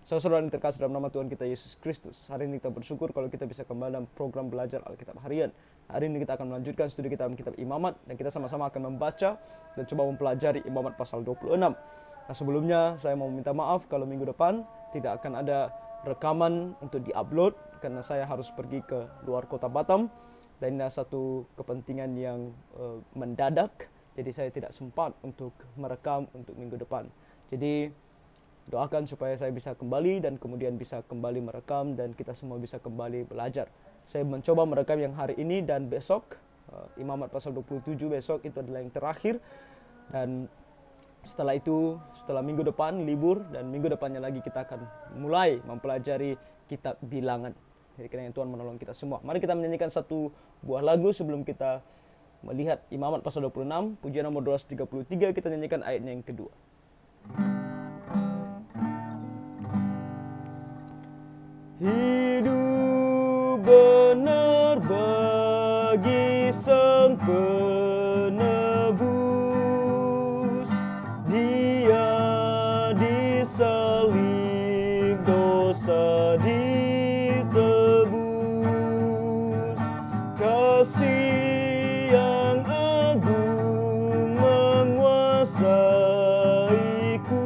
Saudara yang terkasih dalam nama Tuhan kita Yesus Kristus, hari ini kita bersyukur kalau kita bisa kembali dalam program belajar Alkitab harian. Hari ini kita akan melanjutkan studi kita dalam kitab Imamat, dan kita sama-sama akan membaca dan coba mempelajari Imamat pasal 26. Nah, sebelumnya saya mau minta maaf kalau minggu depan tidak akan ada rekaman untuk diupload karena saya harus pergi ke luar kota Batam, dan ini satu kepentingan yang mendadak, jadi saya tidak sempat untuk merekam untuk minggu depan. Jadi doakan supaya saya bisa kembali dan kemudian bisa kembali merekam dan kita semua bisa kembali belajar. Saya mencoba merekam yang hari ini dan besok, Imamat pasal 27 besok itu adalah yang terakhir. Dan setelah itu, setelah minggu depan libur, dan minggu depannya lagi kita akan mulai mempelajari kitab Bilangan. Jadi kiranya Tuhan menolong kita semua. Mari kita menyanyikan satu buah lagu sebelum kita melihat Imamat pasal 26. Pujian nomor 233, kita nyanyikan ayatnya yang kedua. Hidup benar bagi Sang Penebus, Dia disalib, dosa ditebus. Kasih yang agung menguasaiku,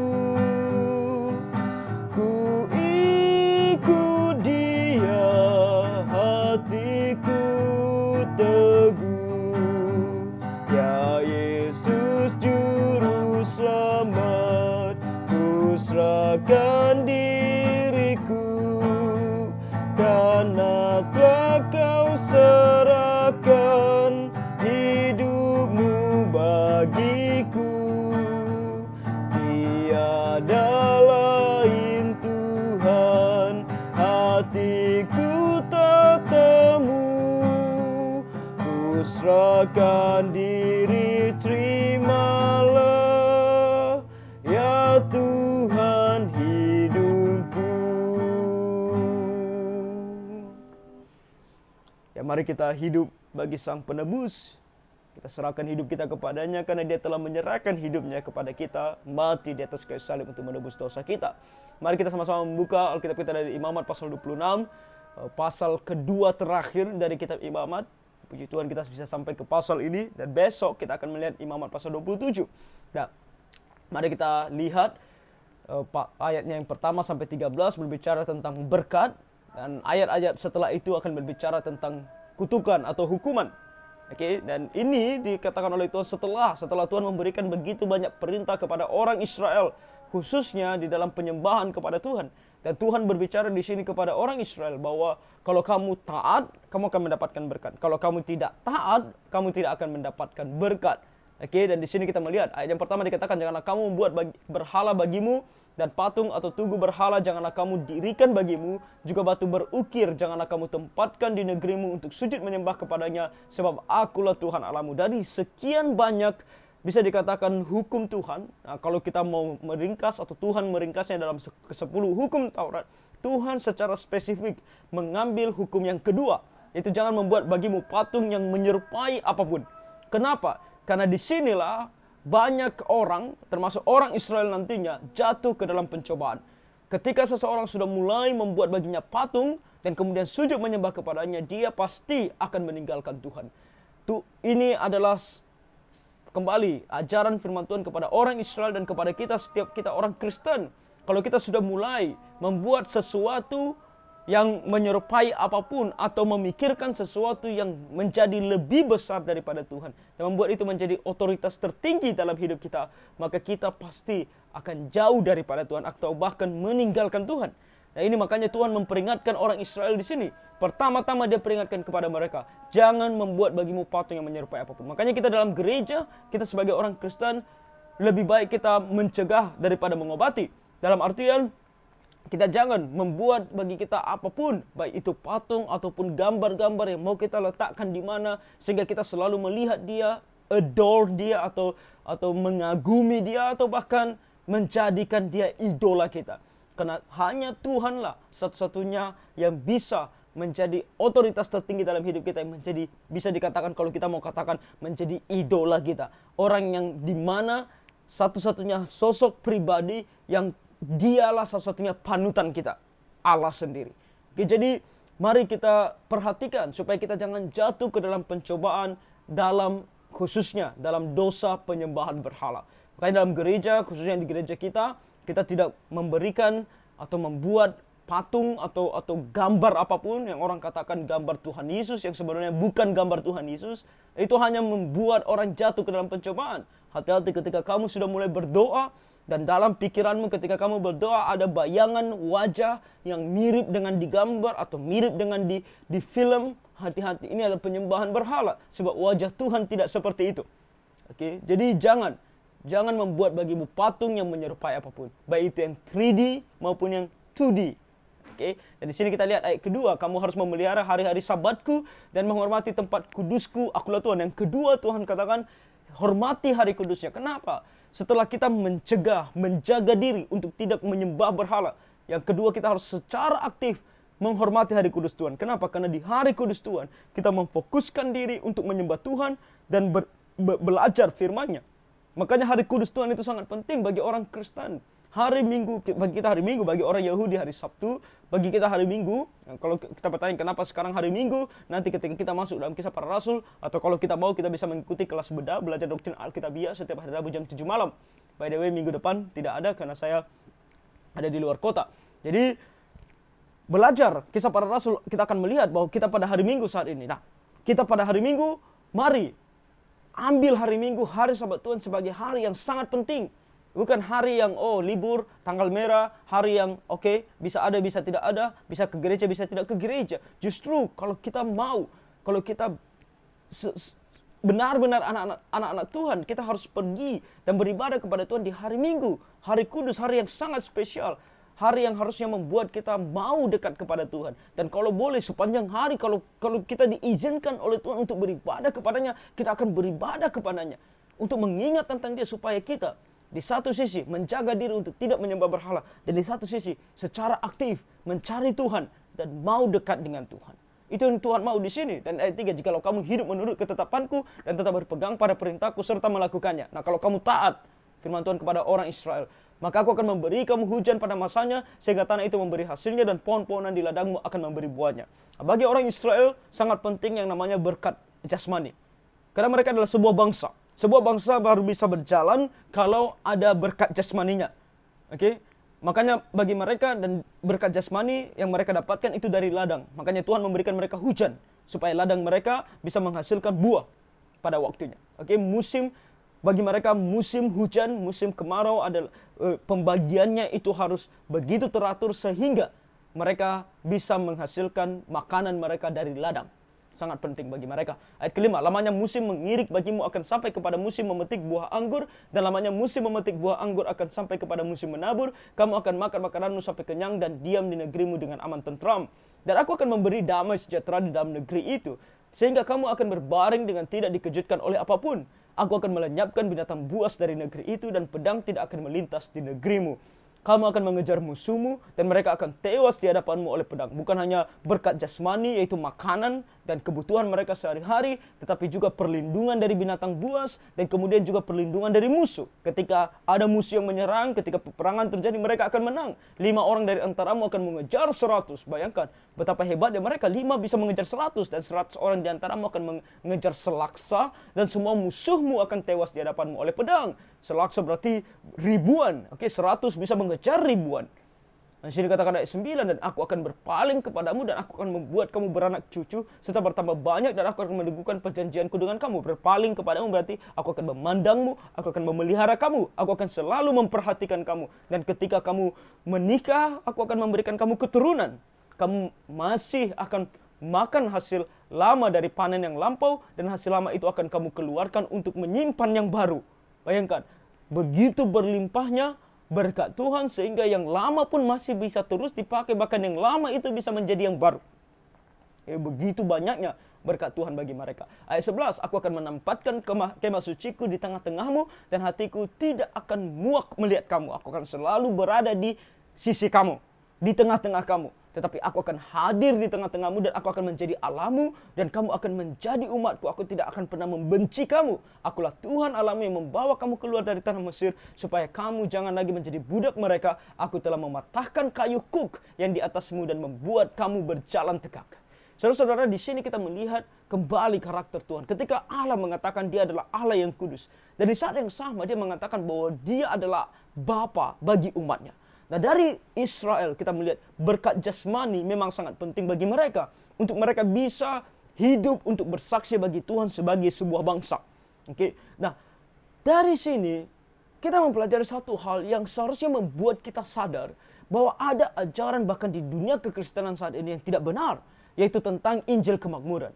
ku ikut Dia, hatiku teguh. Ya Yesus Juru Selamat, ku serahkan diriku, karena telah Kau serahkan hidupmu bagiku. Tiada lain Tuhan, hatiku tak temu. Ku serahkan diri, terimalah ya Tuhan hidupku. Ya, mari kita hidup bagi Sang Penebus. Kita serahkan hidup kita kepadanya karena Dia telah menyerahkan hidupnya kepada kita, mati di atas kayu salib untuk menebus dosa kita. Mari kita sama-sama membuka Alkitab kita dari Imamat pasal 26, pasal kedua terakhir dari kitab Imamat. Puji Tuhan kita bisa sampai ke pasal ini, dan besok kita akan melihat Imamat pasal 27. Nah, mari kita lihat ayatnya yang pertama sampai 13 berbicara tentang berkat, dan ayat-ayat setelah itu akan berbicara tentang kutukan atau hukuman. Oke, dan ini dikatakan oleh Tuhan setelah Tuhan memberikan begitu banyak perintah kepada orang Israel, khususnya di dalam penyembahan kepada Tuhan. Dan Tuhan berbicara di sini kepada orang Israel bahwa kalau kamu taat, kamu akan mendapatkan berkat. Kalau kamu tidak taat, kamu tidak akan mendapatkan berkat. Oke, dan di sini kita melihat ayat yang pertama dikatakan, janganlah kamu membuat berhala bagimu, dan patung atau tugu berhala janganlah kamu dirikan bagimu, juga batu berukir janganlah kamu tempatkan di negerimu untuk sujud menyembah kepadanya, sebab akulah Tuhan Allahmu. Dari sekian banyak bisa dikatakan hukum Tuhan. Nah, kalau kita mau meringkas atau Tuhan meringkasnya dalam ke-10 hukum Taurat, Tuhan secara spesifik mengambil hukum yang kedua, yaitu jangan membuat bagimu patung yang menyerupai apapun. Kenapa? Karena disinilah banyak orang, termasuk orang Israel nantinya, jatuh ke dalam pencobaan. Ketika seseorang sudah mulai membuat baginya patung dan kemudian sujud menyembah kepadanya, dia pasti akan meninggalkan Tuhan. Ini adalah kembali ajaran firman Tuhan kepada orang Israel dan kepada kita, setiap kita orang Kristen. Kalau kita sudah mulai membuat sesuatu yang menyerupai apapun atau memikirkan sesuatu yang menjadi lebih besar daripada Tuhan dan membuat itu menjadi otoritas tertinggi dalam hidup kita, maka kita pasti akan jauh daripada Tuhan atau bahkan meninggalkan Tuhan. Nah, ini makanya Tuhan memperingatkan orang Israel di sini. Pertama-tama Dia peringatkan kepada mereka, jangan membuat bagimu patung yang menyerupai apapun. Makanya kita dalam gereja, kita sebagai orang Kristen, lebih baik kita mencegah daripada mengobati. Dalam artian, kita jangan membuat bagi kita apapun, baik itu patung ataupun gambar-gambar yang mau kita letakkan di mana, sehingga kita selalu melihat dia, adore dia, atau mengagumi dia, atau bahkan menjadikan dia idola kita. Karena hanya Tuhanlah satu-satunya yang bisa menjadi otoritas tertinggi dalam hidup kita, yang menjadi, bisa dikatakan kalau kita mau katakan, menjadi idola kita. Orang yang dimana satu-satunya sosok pribadi yang dialah satu-satunya panutan kita, Allah sendiri. Oke, jadi mari kita perhatikan supaya kita jangan jatuh ke dalam pencobaan dalam khususnya dalam dosa penyembahan berhala. Makanya dalam gereja, khususnya di gereja kita tidak memberikan atau membuat patung atau gambar apapun yang orang katakan gambar Tuhan Yesus yang sebenarnya bukan gambar Tuhan Yesus. Itu hanya membuat orang jatuh ke dalam pencobaan. Hati-hati ketika kamu sudah mulai berdoa dan dalam pikiranmu ketika kamu berdoa ada bayangan wajah yang mirip dengan digambar atau mirip dengan di film. Hati-hati, ini adalah penyembahan berhala sebab wajah Tuhan tidak seperti itu. Oke, jadi jangan membuat bagimu patung yang menyerupai apapun, baik itu yang 3D maupun yang 2D. Oke, dan di sini kita lihat ayat kedua, kamu harus memelihara hari-hari Sabatku dan menghormati tempat kudusku. Akulah Tuhan. Yang kedua Tuhan katakan hormati hari kudusnya. Kenapa? Setelah kita menjaga diri untuk tidak menyembah berhala, yang kedua kita harus secara aktif menghormati hari kudus Tuhan. Kenapa? Karena di hari kudus Tuhan kita memfokuskan diri untuk menyembah Tuhan dan belajar firman-Nya. Makanya hari kudus Tuhan itu sangat penting bagi orang Kristen. Hari Minggu, bagi kita hari Minggu, bagi orang Yahudi hari Sabtu, bagi kita hari Minggu. Kalau kita bertanya kenapa sekarang hari Minggu, nanti ketika kita masuk dalam Kisah Para Rasul, atau kalau kita mau kita bisa mengikuti kelas bedah, belajar doktrin Alkitabiah setiap hari Rabu jam 7 malam. By the way, minggu depan tidak ada karena saya ada di luar kota. Jadi belajar Kisah Para Rasul, kita akan melihat bahwa kita pada hari Minggu saat ini. Nah, kita pada hari Minggu, mari ambil hari Minggu, hari Sabat Tuhan sebagai hari yang sangat penting. Bukan hari yang libur, tanggal merah, hari yang bisa ada, bisa tidak ada, bisa ke gereja, bisa tidak ke gereja. Justru kalau kita mau, kalau kita benar-benar anak-anak Tuhan, kita harus pergi dan beribadah kepada Tuhan di hari Minggu. Hari kudus, hari yang sangat spesial. Hari yang harusnya membuat kita mau dekat kepada Tuhan. Dan kalau boleh sepanjang hari, kalau kita diizinkan oleh Tuhan untuk beribadah kepadanya, kita akan beribadah kepadanya. Untuk mengingat tentang Dia supaya kita di satu sisi menjaga diri untuk tidak menyembah berhala. Dan di satu sisi secara aktif mencari Tuhan dan mau dekat dengan Tuhan. Itu yang Tuhan mau di sini. Dan ayat 3, jikalau kamu hidup menurut ketetapanku dan tetap berpegang pada perintahku serta melakukannya. Nah, kalau kamu taat firman Tuhan kepada orang Israel, maka aku akan memberi kamu hujan pada masanya, sehingga tanah itu memberi hasilnya dan pohon-pohonan di ladangmu akan memberi buahnya. Nah, bagi orang Israel sangat penting yang namanya berkat jasmani. Karena mereka adalah sebuah bangsa. Sebuah bangsa baru bisa berjalan kalau ada berkat jasmaninya. Oke? Makanya bagi mereka dan berkat jasmani yang mereka dapatkan itu dari ladang. Makanya Tuhan memberikan mereka hujan supaya ladang mereka bisa menghasilkan buah pada waktunya. Oke, bagi mereka musim hujan, musim kemarau adalah pembagiannya itu harus begitu teratur sehingga mereka bisa menghasilkan makanan mereka dari ladang. Sangat penting bagi mereka. Ayat kelima, lamanya musim mengirik bagimu akan sampai kepada musim memetik buah anggur, dan lamanya musim memetik buah anggur akan sampai kepada musim menabur. Kamu akan makan makananmu sampai kenyang dan diam di negerimu dengan aman tentram. Dan aku akan memberi damai sejahtera di dalam negeri itu, sehingga kamu akan berbaring dengan tidak dikejutkan oleh apapun. Aku akan melenyapkan binatang buas dari negeri itu dan pedang tidak akan melintas di negerimu. Kamu akan mengejar musuhmu dan mereka akan tewas di hadapanmu oleh pedang. Bukan hanya berkat jasmani yaitu makanan dan kebutuhan mereka sehari-hari, tetapi juga perlindungan dari binatang buas dan kemudian juga perlindungan dari musuh. Ketika ada musuh yang menyerang, ketika peperangan terjadi mereka akan menang. 5 orang dari antaramu akan mengejar 100. Bayangkan betapa hebatnya mereka, 5 bisa mengejar 100 dan 100 orang di antaramu akan mengejar selaksa dan semua musuhmu akan tewas di hadapanmu oleh pedang. Selaksa berarti ribuan. 100 bisa mengejar ribuan. Di sini katakan ayat 9, dan aku akan berpaling kepadamu dan aku akan membuat kamu beranak cucu serta bertambah banyak dan aku akan meneguhkan perjanjianku dengan kamu. Berpaling kepadamu berarti aku akan memandangmu, aku akan memelihara kamu, aku akan selalu memperhatikan kamu. Dan ketika kamu menikah, aku akan memberikan kamu keturunan. Kamu masih akan makan hasil lama dari panen yang lampau dan hasil lama itu akan kamu keluarkan untuk menyimpan yang baru. Bayangkan, begitu berlimpahnya berkat Tuhan sehingga yang lama pun masih bisa terus dipakai, bahkan yang lama itu bisa menjadi yang baru. Begitu banyaknya berkat Tuhan bagi mereka. Ayat 11, aku akan menempatkan kemah suciku di tengah-tengahmu dan hatiku tidak akan muak melihat kamu. Aku akan selalu berada di sisi kamu, di tengah-tengah kamu. tetapi aku akan hadir di tengah-tengahmu dan aku akan menjadi Allahmu dan kamu akan menjadi umatku. Aku tidak akan pernah membenci kamu. Akulah Tuhan Allahmu yang membawa kamu keluar dari tanah Mesir supaya kamu jangan lagi menjadi budak mereka. Aku telah mematahkan kayu kuk yang di atasmu dan membuat kamu berjalan tegak. Saudara-saudara, di sini kita melihat kembali karakter Tuhan. Ketika Allah mengatakan dia adalah Allah yang kudus. Dan di saat yang sama dia mengatakan bahwa dia adalah Bapa bagi umatnya. Nah, dari Israel kita melihat berkat jasmani memang sangat penting bagi mereka. Untuk mereka bisa hidup untuk bersaksi bagi Tuhan sebagai sebuah bangsa. Oke. Nah, dari sini kita mempelajari satu hal yang seharusnya membuat kita sadar bahwa ada ajaran bahkan di dunia kekristenan saat ini yang tidak benar, yaitu tentang Injil kemakmuran.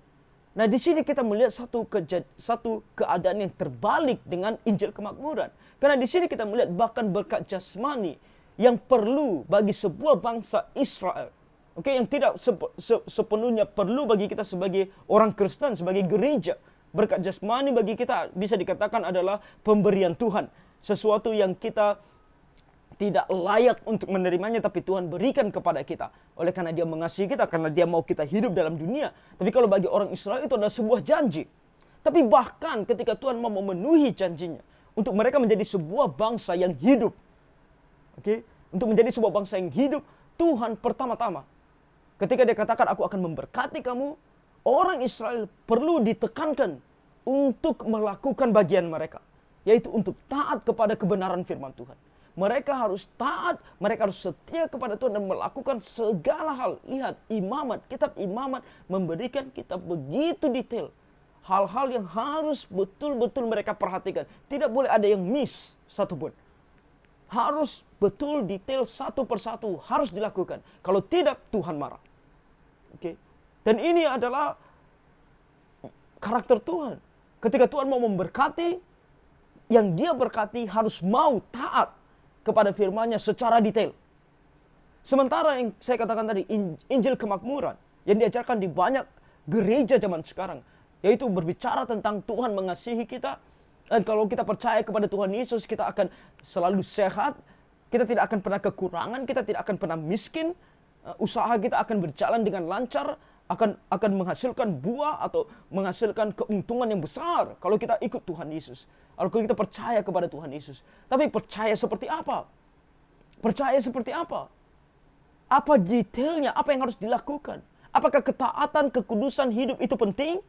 Nah, di sini kita melihat satu keadaan yang terbalik dengan Injil kemakmuran. Karena di sini kita melihat bahkan berkat jasmani yang perlu bagi sebuah bangsa Israel. Oke, yang tidak sepenuhnya perlu bagi kita sebagai orang Kristen, sebagai gereja. Berkat jasmani bagi kita bisa dikatakan adalah pemberian Tuhan. Sesuatu yang kita tidak layak untuk menerimanya, tapi Tuhan berikan kepada kita. Oleh karena dia mengasihi kita, karena dia mau kita hidup dalam dunia. Tapi kalau bagi orang Israel itu adalah sebuah janji. Tapi bahkan ketika Tuhan mau memenuhi janjinya, untuk mereka menjadi sebuah bangsa yang hidup. Oke, untuk menjadi sebuah bangsa yang hidup, Tuhan pertama-tama, ketika dia katakan aku akan memberkati kamu, orang Israel perlu ditekankan untuk melakukan bagian mereka. Yaitu untuk taat kepada kebenaran firman Tuhan. Mereka harus taat, mereka harus setia kepada Tuhan dan melakukan segala hal. Lihat, imamat, kitab imamat memberikan kita begitu detail. Hal-hal yang harus betul-betul mereka perhatikan. Tidak boleh ada yang miss satupun. Harus betul detail satu persatu, harus dilakukan. Kalau tidak, Tuhan marah. Oke. Dan ini adalah karakter Tuhan. Ketika Tuhan mau memberkati, yang dia berkati harus mau taat kepada firman-Nya secara detail. Sementara yang saya katakan tadi, Injil kemakmuran yang diajarkan di banyak gereja zaman sekarang, yaitu berbicara tentang Tuhan mengasihi kita, dan kalau kita percaya kepada Tuhan Yesus, kita akan selalu sehat, kita tidak akan pernah kekurangan, kita tidak akan pernah miskin, usaha kita akan berjalan dengan lancar, akan menghasilkan buah atau menghasilkan keuntungan yang besar kalau kita ikut Tuhan Yesus. Kalau kita percaya kepada Tuhan Yesus. Tapi percaya seperti apa? Percaya seperti apa? Apa detailnya? Apa yang harus dilakukan? Apakah ketaatan, kekudusan hidup itu penting?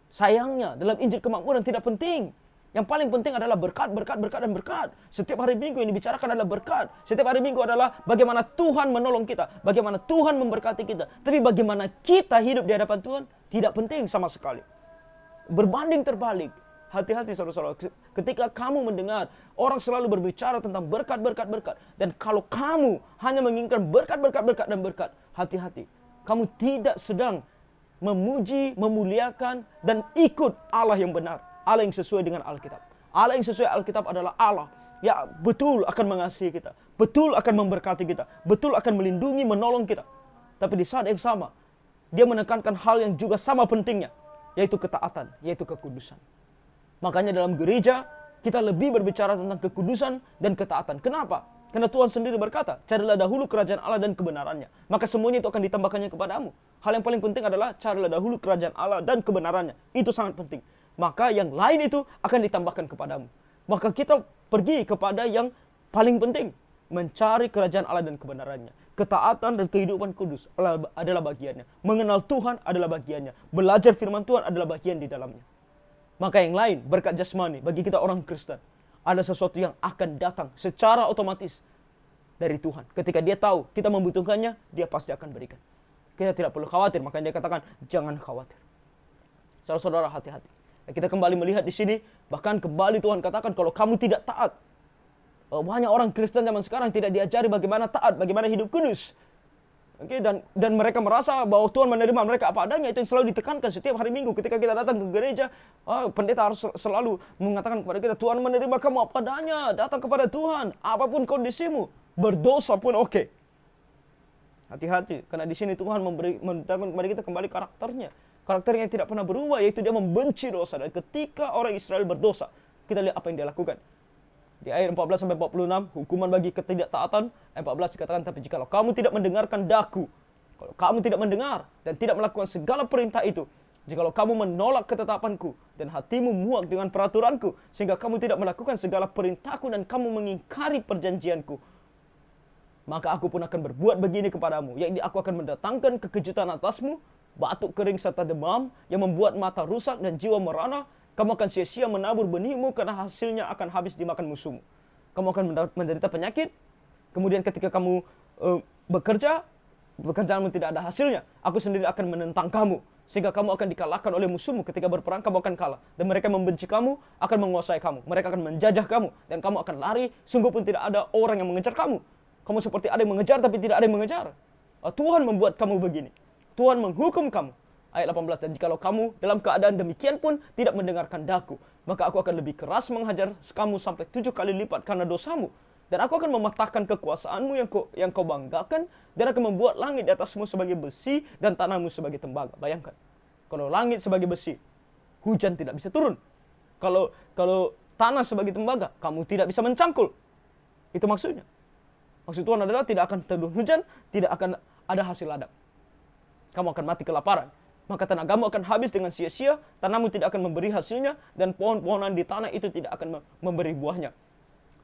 Sayangnya dalam Injil kemakmuran tidak penting. Yang paling penting adalah berkat, berkat, berkat, dan berkat. Setiap hari Minggu yang dibicarakan adalah berkat. Setiap hari Minggu adalah bagaimana Tuhan menolong kita. Bagaimana Tuhan memberkati kita. Tapi bagaimana kita hidup di hadapan Tuhan tidak penting sama sekali. Berbanding terbalik. Hati-hati saudara-saudara. Ketika kamu mendengar orang selalu berbicara tentang berkat, berkat, berkat. Dan kalau kamu hanya menginginkan berkat, berkat, berkat, dan berkat. Hati-hati. Kamu tidak sedang memuji, memuliakan, dan ikut Allah yang benar. Allah yang sesuai dengan Alkitab. Allah yang sesuai Alkitab adalah Allah yang betul akan mengasihi kita. Betul akan memberkati kita. Betul akan melindungi, menolong kita. Tapi di saat yang sama, dia menekankan hal yang juga sama pentingnya. Yaitu ketaatan, yaitu kekudusan. Makanya dalam gereja, kita lebih berbicara tentang kekudusan dan ketaatan. Kenapa? Karena Tuhan sendiri berkata, carilah dahulu kerajaan Allah dan kebenarannya. Maka semuanya itu akan ditambahkannya kepadamu. Hal yang paling penting adalah carilah dahulu kerajaan Allah dan kebenarannya. Itu sangat penting. Maka yang lain itu akan ditambahkan kepadamu. Maka kita pergi kepada yang paling penting. Mencari kerajaan Allah dan kebenarannya. Ketaatan dan kehidupan kudus adalah bagiannya. Mengenal Tuhan adalah bagiannya. Belajar firman Tuhan adalah bagian di dalamnya. Maka yang lain, berkat jasmani bagi kita orang Kristen, ada sesuatu yang akan datang secara otomatis dari Tuhan. Ketika dia tahu kita membutuhkannya, dia pasti akan berikan. Kita tidak perlu khawatir, makanya dia katakan, jangan khawatir. Saudara-saudara, hati-hati. Kita kembali melihat di sini, bahkan kembali Tuhan katakan kalau kamu tidak taat. Banyak orang Kristen zaman sekarang tidak diajari bagaimana taat, bagaimana hidup kudus. Oke, dan mereka merasa bahwa Tuhan menerima mereka apa adanya. Itu yang selalu ditekankan setiap hari Minggu ketika kita datang ke gereja. Pendeta harus selalu mengatakan kepada kita, Tuhan menerima kamu apa adanya. Datang kepada Tuhan, apapun kondisimu, berdosa pun oke. Hati-hati, karena di sini Tuhan memberitakan kepada kita kembali karakternya. Karakter yang tidak pernah berubah, yaitu dia membenci dosa. Dan ketika orang Israel berdosa, kita lihat apa yang dia lakukan. Di ayat 14 sampai 46, hukuman bagi ketidaktaatan. Ayat 14 dikatakan, tapi jikalau kamu tidak mendengarkan daku, kalau kamu tidak mendengar dan tidak melakukan segala perintah itu, jikalau kamu menolak ketetapanku dan hatimu muak dengan peraturanku, sehingga kamu tidak melakukan segala perintahku dan kamu mengingkari perjanjianku, maka aku pun akan berbuat begini kepadamu, yaitu aku akan mendatangkan kekejutan atasmu, batuk kering serta demam yang membuat mata rusak dan jiwa merana. Kamu akan sia-sia menabur benihmu karena hasilnya akan habis dimakan musuhmu. Kamu akan menderita penyakit. Kemudian ketika kamu bekerja, pekerjaanmu tidak ada hasilnya. Aku sendiri akan menentang kamu, sehingga kamu akan dikalahkan oleh musuhmu. Ketika berperang kamu akan kalah, dan mereka membenci kamu, akan menguasai kamu. Mereka akan menjajah kamu, dan kamu akan lari. Sungguh pun tidak ada orang yang mengejar kamu. Kamu seperti ada yang mengejar tapi tidak ada yang mengejar. Tuhan membuat kamu begini. Tuhan menghukum kamu. Ayat 18, dan jikalau kamu dalam keadaan demikian pun tidak mendengarkan daku, maka aku akan lebih keras menghajar kamu sampai 7 kali lipat karena dosamu. Dan aku akan mematahkan kekuasaanmu yang kau banggakan, dan akan membuat langit di atasmu sebagai besi dan tanahmu sebagai tembaga. Bayangkan, kalau langit sebagai besi, hujan tidak bisa turun. Kalau tanah sebagai tembaga, kamu tidak bisa mencangkul. Itu maksudnya. Maksud Tuhan adalah tidak akan turun hujan, tidak akan ada hasil ladang. Kamu akan mati kelaparan. Maka tenagamu akan habis dengan sia-sia, tanahmu tidak akan memberi hasilnya, dan pohon-pohonan di tanah itu tidak akan memberi buahnya.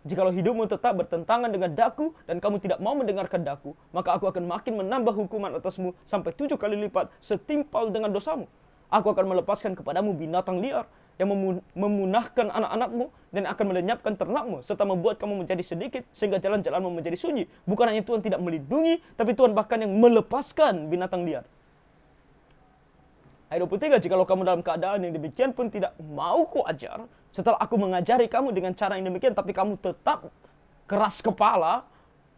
Jikalau hidupmu tetap bertentangan dengan daku, dan kamu tidak mau mendengarkan daku, maka aku akan makin menambah hukuman atasmu sampai 7 kali lipat setimpal dengan dosamu. Aku akan melepaskan kepadamu binatang liar yang memunahkan anak-anakmu dan akan melenyapkan ternakmu, serta membuat kamu menjadi sedikit sehingga jalan-jalanmu menjadi sunyi. Bukan hanya Tuhan tidak melindungi, tapi Tuhan bahkan yang melepaskan binatang liar. Ayat 23, jikalau kamu dalam keadaan yang demikian pun tidak mau kuajar, setelah aku mengajari kamu dengan cara yang demikian, tapi kamu tetap keras kepala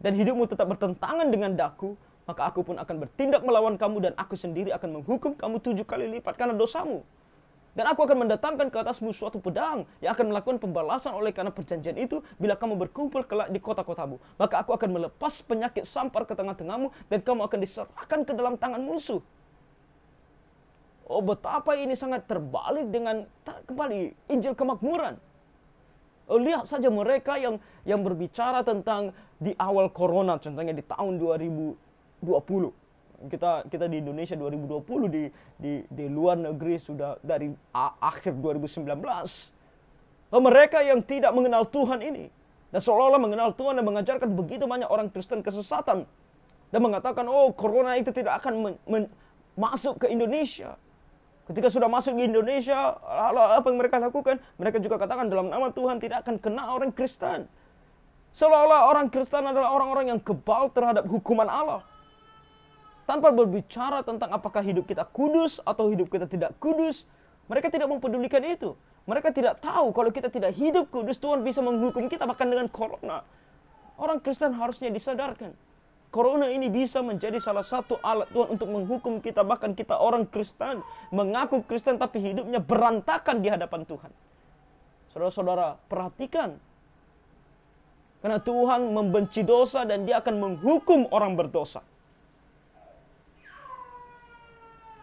dan hidupmu tetap bertentangan dengan daku, maka aku pun akan bertindak melawan kamu, dan aku sendiri akan menghukum kamu 7 kali lipat karena dosamu. Dan aku akan mendatangkan ke atasmu suatu pedang yang akan melakukan pembalasan oleh karena perjanjian itu bila kamu berkumpul kelak di kota-kotamu. Maka aku akan melepas penyakit sampar ke tengah-tengahmu, dan kamu akan diserahkan ke dalam tangan musuh. Oh, betapa ini sangat terbalik dengan kembali Injil kemakmuran. Oh, lihat saja mereka yang berbicara tentang di awal corona, contohnya di tahun 2020. Kita di Indonesia 2020, di luar negeri sudah dari akhir 2019. Oh, mereka yang tidak mengenal Tuhan ini, dan seolah-olah mengenal Tuhan dan mengajarkan begitu banyak orang Kristen kesesatan, dan mengatakan, oh, corona itu tidak akan masuk ke Indonesia. Ketika sudah masuk di Indonesia, apa yang mereka lakukan? Mereka juga katakan dalam nama Tuhan tidak akan kena orang Kristen. Seolah-olah orang Kristen adalah orang-orang yang kebal terhadap hukuman Allah. Tanpa berbicara tentang apakah hidup kita kudus atau hidup kita tidak kudus, mereka tidak mempedulikan itu. Mereka tidak tahu kalau kita tidak hidup kudus, Tuhan bisa menghukum kita bahkan dengan corona. Orang Kristen harusnya disadarkan. Corona ini bisa menjadi salah satu alat Tuhan untuk menghukum kita. Bahkan kita orang Kristen, mengaku Kristen tapi hidupnya berantakan di hadapan Tuhan. Saudara-saudara, perhatikan. Karena Tuhan membenci dosa dan Dia akan menghukum orang berdosa.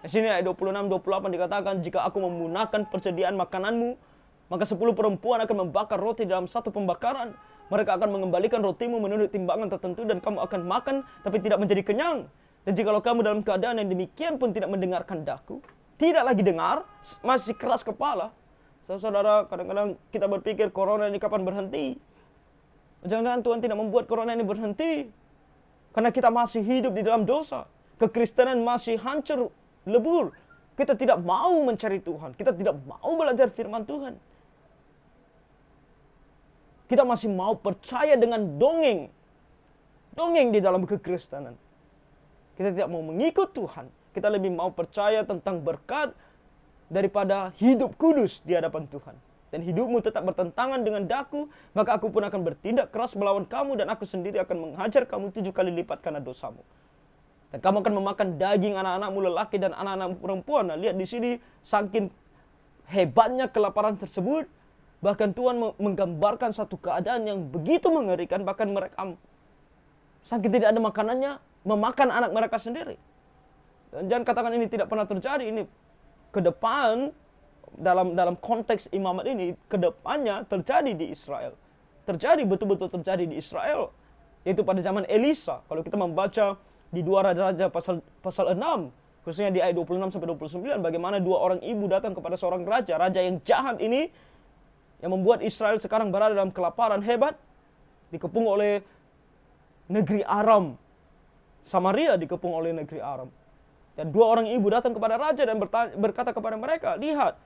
Di sini ayat 26-28 dikatakan, jika aku memunahkan persediaan makananmu, maka 10 perempuan akan membakar roti dalam satu pembakaran. Mereka akan mengembalikan rotimu menurut timbangan tertentu, dan kamu akan makan tapi tidak menjadi kenyang. Dan jikalau kamu dalam keadaan yang demikian pun tidak mendengarkan daku, tidak lagi dengar, masih keras kepala. Saudara, kadang-kadang kita berpikir corona ini kapan berhenti. Jangan-jangan Tuhan tidak membuat corona ini berhenti karena kita masih hidup di dalam dosa. Kekristenan masih hancur lebur. Kita tidak mau mencari Tuhan. Kita tidak mau belajar firman Tuhan. Kita masih mau percaya dengan dongeng. Dongeng di dalam kekristenan. Kita tidak mau mengikut Tuhan. Kita lebih mau percaya tentang berkat daripada hidup kudus di hadapan Tuhan. Dan hidupmu tetap bertentangan dengan daku, maka aku pun akan bertindak keras melawan kamu, dan aku sendiri akan menghajar kamu 7 kali lipat karena dosamu. Dan kamu akan memakan daging anak-anakmu lelaki dan anak-anakmu perempuan. Nah, lihat di sini, saking hebatnya kelaparan tersebut, bahkan Tuhan menggambarkan satu keadaan yang begitu mengerikan. Bahkan mereka saking tidak ada makanannya, memakan anak mereka sendiri. Dan jangan katakan ini tidak pernah terjadi. Ini ke depan, dalam konteks imamat ini, ke depannya terjadi di Israel. terjadi, betul-betul terjadi di Israel. Yaitu pada zaman Elisa. Kalau kita membaca di 2 Raja-Raja pasal 6, khususnya di ayat 26 sampai 29, bagaimana 2 orang ibu datang kepada seorang raja yang jahat ini, yang membuat Israel sekarang berada dalam kelaparan hebat, dikepung oleh negeri Aram. Samaria dikepung oleh negeri Aram. Dan 2 orang ibu datang kepada raja dan berkata kepada mereka, lihat,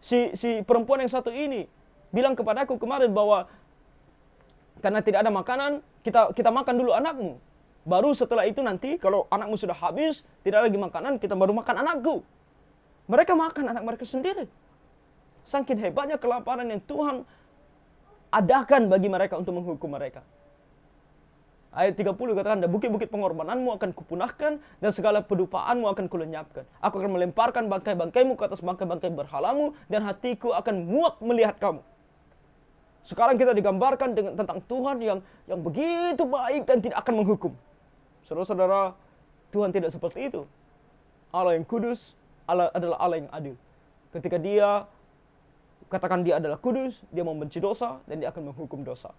si perempuan yang satu ini bilang kepadaku kemarin bahwa karena tidak ada makanan, kita makan dulu anakmu. Baru setelah itu nanti kalau anakmu sudah habis, tidak lagi makanan, kita baru makan anakku. Mereka makan anak mereka sendiri. Saking hebatnya kelaparan yang Tuhan adakan bagi mereka untuk menghukum mereka. Ayat 30 katakan, dan bukit-bukit pengorbananmu akan kupunahkan, dan segala pedupaanmu akan kulenyapkan. Aku akan melemparkan bangkai-bangkaimu ke atas bangkai-bangkai berhalamu, dan hatiku akan muak melihat kamu. Sekarang kita digambarkan tentang Tuhan yang begitu baik dan tidak akan menghukum. Saudara-saudara, Tuhan tidak seperti itu. Allah yang kudus, Allah adalah Allah yang adil. Ketika dia katakan dia adalah kudus, dia membenci dosa, dan dia akan menghukum dosa.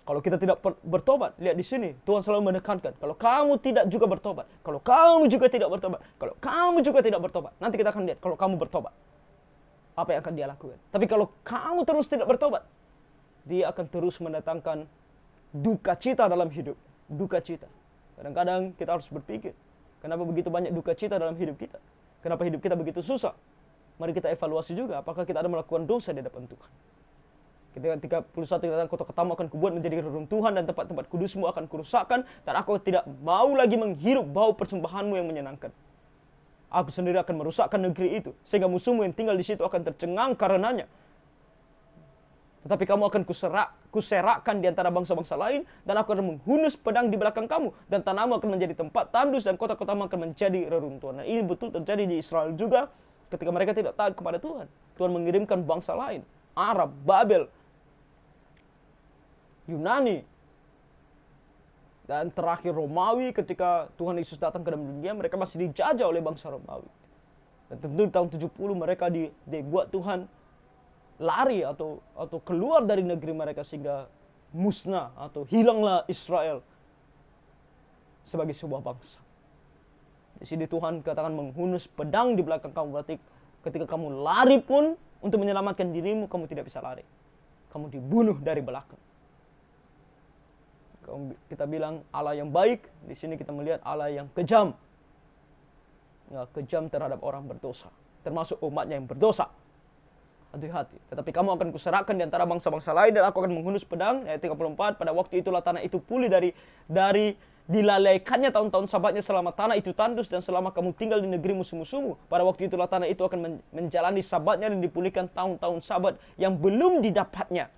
Kalau kita tidak bertobat, lihat di sini, Tuhan selalu menekankan, kalau kamu tidak juga bertobat, kalau kamu juga tidak bertobat, kalau kamu juga tidak bertobat, nanti kita akan lihat kalau kamu bertobat, apa yang akan dia lakukan. Tapi kalau kamu terus tidak bertobat, dia akan terus mendatangkan duka cita dalam hidup. Duka cita. Kadang-kadang kita harus berpikir, kenapa begitu banyak duka cita dalam hidup kita? Kenapa hidup kita begitu susah? Mari kita evaluasi juga, apakah kita ada melakukan dosa di hadapan Tuhan. Ketika 31 katakan, kota-kotamu akan kubuat menjadi reruntuhan dan tempat-tempat kudusmu akan kurusakkan, dan aku tidak mau lagi menghirup bau persembahanmu yang menyenangkan. Aku sendiri akan merusakkan negeri itu, sehingga musuhmu yang tinggal di situ akan tercengang karenanya. Tetapi kamu akan kuserakkan di antara bangsa-bangsa lain, dan aku akan menghunus pedang di belakang kamu, dan tanahmu akan menjadi tempat tandus, dan kota-kotamu akan menjadi reruntuhan. Nah, ini betul terjadi di Israel juga, ketika mereka tidak taat kepada Tuhan. Tuhan mengirimkan bangsa lain, Arab, Babel, Yunani, dan terakhir Romawi. Ketika Tuhan Yesus datang ke dalam dunia, mereka masih dijajah oleh bangsa Romawi. Dan tentu di tahun 70 mereka dibuat Tuhan lari atau keluar dari negeri mereka, sehingga musnah atau hilanglah Israel sebagai sebuah bangsa. Di sini Tuhan katakan menghunus pedang di belakang kamu, berarti ketika kamu lari pun untuk menyelamatkan dirimu, kamu tidak bisa lari. Kamu dibunuh dari belakang. Kita bilang Allah yang baik, di sini kita melihat Allah yang kejam. Ya, kejam terhadap orang berdosa, termasuk umatnya yang berdosa. Hati-hati. Tetapi kamu akan kuserahkan di antara bangsa-bangsa lain, dan aku akan menghunus pedang. Ayat 34, pada waktu itulah tanah itu pulih dari dilalaikannya tahun-tahun sabatnya, selama tanah itu tandus, dan selama kamu tinggal di negeri musuh-musuhmu. Pada waktu itulah tanah itu akan menjalani sabatnya, dan dipulihkan tahun-tahun sabat yang belum didapatnya.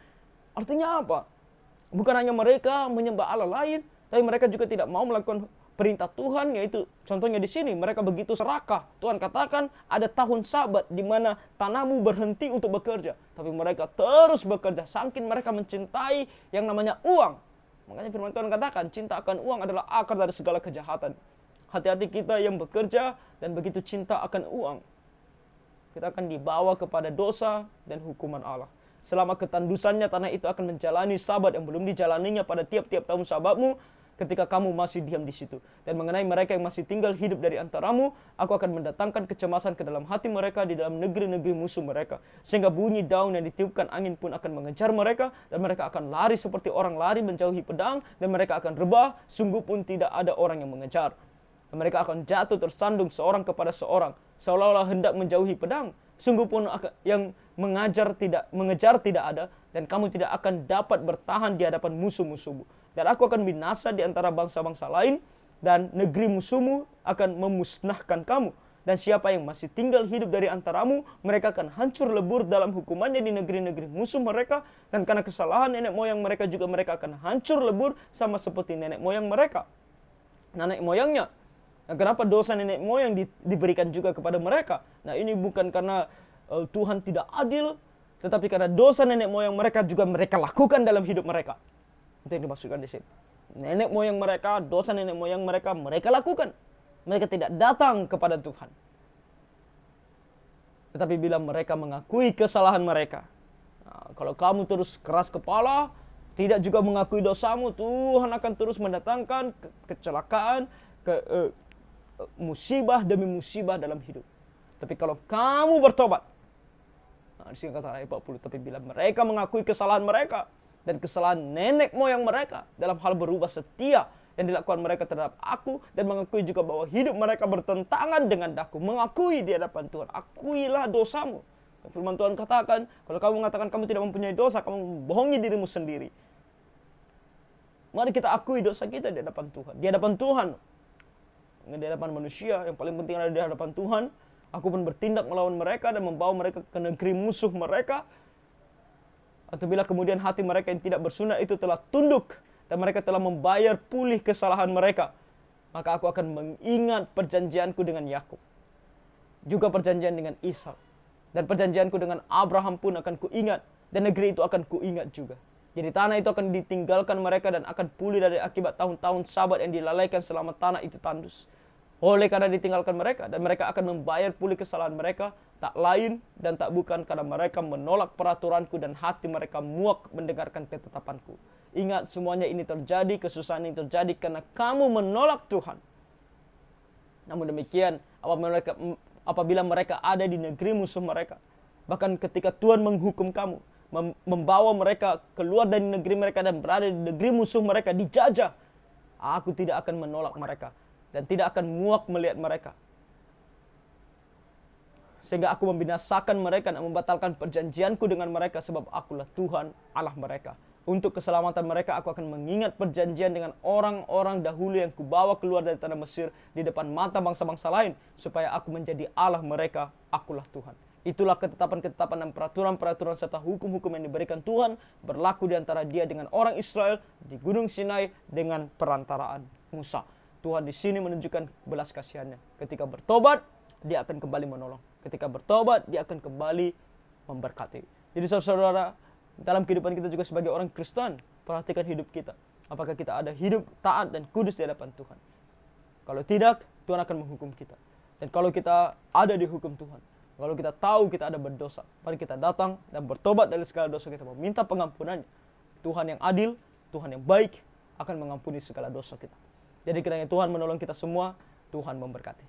Artinya apa? Bukan hanya mereka menyembah Allah lain, tapi mereka juga tidak mau melakukan perintah Tuhan, yaitu contohnya di sini mereka begitu serakah. Tuhan katakan ada tahun sabat di mana tanahmu berhenti untuk bekerja, tapi mereka terus bekerja saking mereka mencintai yang namanya uang. Makanya firman Tuhan katakan cinta akan uang adalah akar dari segala kejahatan. Hati-hati kita yang bekerja dan begitu cinta akan uang, kita akan dibawa kepada dosa dan hukuman Allah. Selama ketandusannya, tanah itu akan menjalani sabat yang belum dijalaninya pada tiap-tiap tahun sabatmu, ketika kamu masih diam di situ. Dan mengenai mereka yang masih tinggal hidup dari antaramu, aku akan mendatangkan kecemasan ke dalam hati mereka di dalam negeri-negeri musuh mereka, sehingga bunyi daun yang ditiupkan angin pun akan mengejar mereka, dan mereka akan lari seperti orang lari menjauhi pedang, dan mereka akan rebah, sungguh pun tidak ada orang yang mengejar. Dan mereka akan jatuh tersandung seorang kepada seorang, seolah-olah hendak menjauhi pedang. Sungguh pun yang mengejar tidak ada, dan kamu tidak akan dapat bertahan di hadapan musuh-musuhmu. Dan aku akan binasa di antara bangsa-bangsa lain, dan negeri musuhmu akan memusnahkan kamu. Dan siapa yang masih tinggal hidup dari antaramu, mereka akan hancur lebur dalam hukumannya di negeri-negeri musuh mereka. Dan karena kesalahan nenek moyang mereka juga mereka akan hancur lebur sama seperti nenek moyang mereka. Nenek moyangnya. Nah, kenapa dosa nenek moyang diberikan juga kepada mereka? Nah, ini bukan karena Tuhan tidak adil, tetapi karena dosa nenek moyang mereka juga mereka lakukan dalam hidup mereka. Itu yang dimaksudkan di sini. Nenek moyang mereka, dosa nenek moyang mereka lakukan. Mereka tidak datang kepada Tuhan. Tetapi bila mereka mengakui kesalahan mereka, nah, kalau kamu terus keras kepala, tidak juga mengakui dosamu, Tuhan akan terus mendatangkan kecelakaan, musibah demi musibah dalam hidup. Tapi kalau kamu bertobat, di sini kata ayat 40, tapi bila mereka mengakui kesalahan mereka dan kesalahan nenek moyang mereka dalam hal berubah setia yang dilakukan mereka terhadap aku, dan mengakui juga bahwa hidup mereka bertentangan dengan daku, mengakui di hadapan Tuhan, akuilah dosamu. Firman Tuhan katakan, kalau kamu mengatakan kamu tidak mempunyai dosa, kamu membohongi dirimu sendiri. Mari kita akui dosa kita di hadapan Tuhan. Di hadapan Tuhan. Di hadapan manusia, yang paling penting ada di hadapan Tuhan. Aku pun bertindak melawan mereka dan membawa mereka ke negeri musuh mereka. Atau bila kemudian hati mereka yang tidak bersunat itu telah tunduk dan mereka telah membayar pulih kesalahan mereka, maka aku akan mengingat perjanjianku dengan Yakub, juga perjanjian dengan Ishak, dan perjanjianku dengan Abraham pun akan kuingat, dan negeri itu akan kuingat juga. Jadi tanah itu akan ditinggalkan mereka dan akan pulih dari akibat tahun-tahun sabat yang dilalaikan selama tanah itu tandus. Oleh karena ditinggalkan mereka, dan mereka akan membayar pulih kesalahan mereka, tak lain dan tak bukan karena mereka menolak peraturanku dan hati mereka muak mendengarkan ketetapanku. Ingat, semuanya ini terjadi, kesusahan ini terjadi karena kamu menolak Tuhan. Namun demikian, apabila mereka ada di negeri musuh mereka, bahkan ketika Tuhan menghukum kamu, membawa mereka keluar dari negeri mereka dan berada di negeri musuh mereka, dijajah, aku tidak akan menolak mereka dan tidak akan muak melihat mereka, sehingga aku membinasakan mereka dan membatalkan perjanjianku dengan mereka, sebab akulah Tuhan Allah mereka. Untuk keselamatan mereka aku akan mengingat perjanjian dengan orang-orang dahulu yang kubawa keluar dari tanah Mesir di depan mata bangsa-bangsa lain, supaya aku menjadi Allah mereka, akulah Tuhan. Itulah ketetapan-ketetapan dan peraturan-peraturan serta hukum-hukum yang diberikan Tuhan berlaku di antara dia dengan orang Israel di Gunung Sinai dengan perantaraan Musa. Tuhan di sini menunjukkan belas kasihannya. Ketika bertobat, dia akan kembali menolong. Ketika bertobat, dia akan kembali memberkati. Jadi saudara-saudara, dalam kehidupan kita juga sebagai orang Kristen, perhatikan hidup kita. Apakah kita ada hidup taat dan kudus di hadapan Tuhan? Kalau tidak, Tuhan akan menghukum kita. Dan kalau kita ada di hukum Tuhan, kalau kita tahu kita ada berdosa, mari kita datang dan bertobat dari segala dosa kita, meminta pengampunannya. Tuhan yang adil, Tuhan yang baik akan mengampuni segala dosa kita. Jadi kiranya Tuhan menolong kita semua, Tuhan memberkati.